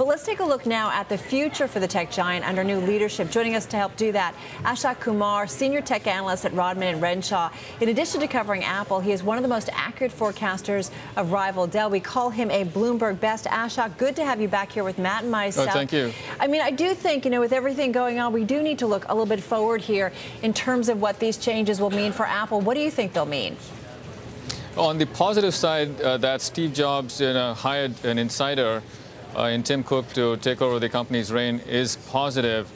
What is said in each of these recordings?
But let's take a look now at the future for the tech giant under new leadership. Joining us to help do that, Ashok Kumar, senior tech analyst at Rodman Renshaw. In addition to covering Apple, he is one of the most accurate forecasters of rival Dell. We call him a Bloomberg best. Ashok, good to have you back here with Matt and myself. Oh, thank you. I mean, I do think, with everything going on, we do need to look a little bit forward here in terms of what these changes will mean for Apple. What do you think they'll mean? On the positive side, that Steve Jobs hired an insider in Tim Cook to take over the company's reign is positive,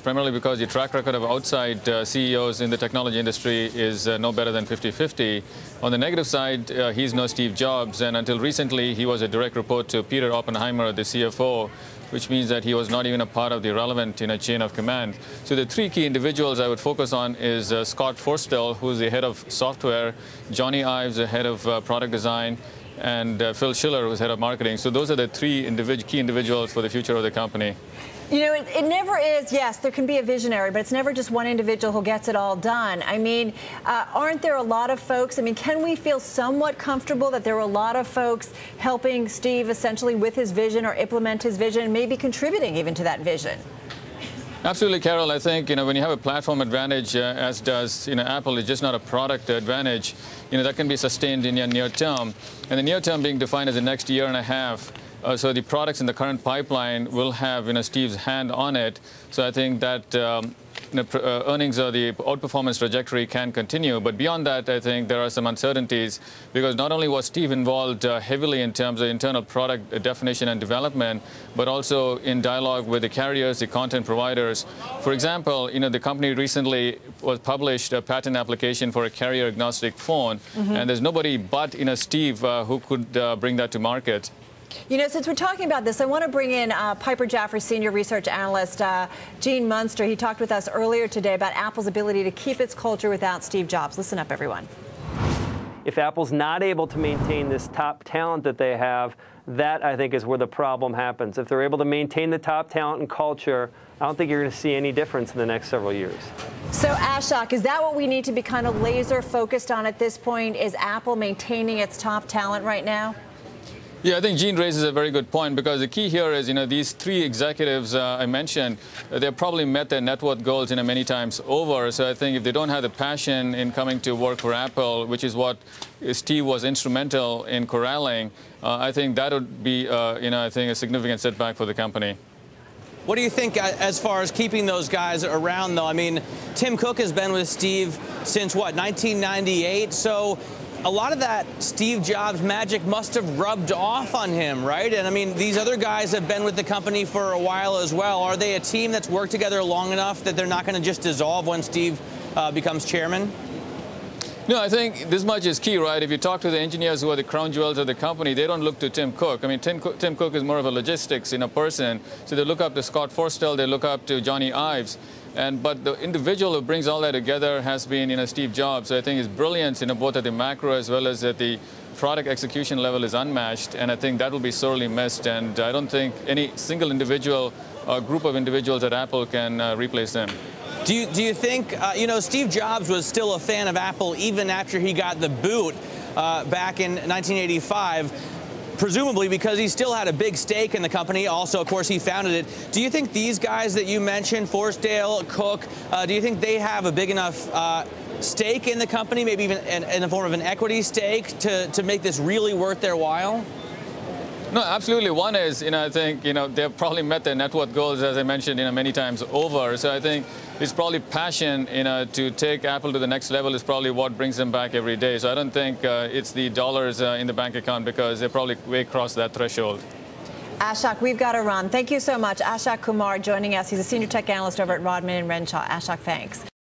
primarily because the track record of outside CEOs in the technology industry is no better than 50-50. On the negative side, he's no Steve Jobs, and until recently, he was a direct report to Peter Oppenheimer, the CFO, which means that he was not even a part of the relevant chain of command. So the three key individuals I would focus on is Scott Forstall, who's the head of software, Johnny Ives, the head of product design, and Phil Schiller, who's head of marketing. So those are the three key individuals for the future of the company. It never is, yes, there can be a visionary, but it's never just one individual who gets it all done. I mean, aren't there a lot of folks, can we feel somewhat comfortable that there were a lot of folks helping Steve essentially with his vision or implement his vision, maybe contributing even to that vision? Absolutely, Carol. I think when you have a platform advantage, as does Apple, it's just not a product advantage. That can be sustained in your near term, and the near term being defined as the next year and a half. So the products in the current pipeline will have Steve's hand on it. So I think that earnings or the outperformance trajectory can continue. But beyond that, I think there are some uncertainties, because not only was Steve involved heavily in terms of internal product definition and development, but also in dialogue with the carriers, the content providers. For example, the company recently published a patent application for a carrier-agnostic phone, and there's nobody but Steve who could bring that to market. Since we're talking about this, I want to bring in Piper Jaffray senior research analyst Gene Munster. He talked with us earlier today about Apple's ability to keep its culture without Steve Jobs. Listen up, everyone. If Apple's not able to maintain this top talent that they have, that, I think, is where the problem happens. If they're able to maintain the top talent and culture, I don't think you're going to see any difference in the next several years. So, Ashok, is that what we need to be kind of laser focused on at this point? Is Apple maintaining its top talent right now? Yeah, I think Gene raises a very good point, because the key here is, these three executives I mentioned, they've probably met their net worth goals many times over. So I think if they don't have the passion in coming to work for Apple, which is what Steve was instrumental in corralling, I think that would be, I think a significant setback for the company. What do you think as far as keeping those guys around, though? I mean, Tim Cook has been with Steve since, what, 1998? So a lot of that Steve Jobs magic must have rubbed off on him, right? And I mean, these other guys have been with the company for a while as well. Are they a team that's worked together long enough that they're not going to just dissolve when Steve becomes chairman? No, I think this much is key, right? If you talk to the engineers who are the crown jewels of the company, they don't look to Tim Cook. I mean, Tim Cook is more of a logistics person. So they look up to Scott Forstall, they look up to Johnny Ives. But the individual who brings all that together has been Steve Jobs. So I think his brilliance both at the macro as well as at the product execution level is unmatched, and I think that will be sorely missed. And I don't think any single individual or group of individuals at Apple can replace them. Do you think, Steve Jobs was still a fan of Apple even after he got the boot back in 1985? Presumably because he still had a big stake in the company. Also, of course, he founded it. Do you think these guys that you mentioned, Forstall, Cook, do you think they have a big enough stake in the company, maybe even in the form of an equity stake, to make this really worth their while? No, absolutely. One is, I think, they've probably met their net worth goals, as I mentioned, many times over. So I think it's probably passion, to take Apple to the next level is probably what brings them back every day. So I don't think it's the dollars in the bank account, because they probably way crossed that threshold. Ashok, we've got to run. Thank you so much. Ashok Kumar joining us. He's a senior tech analyst over at Rodman Renshaw. Ashok, thanks.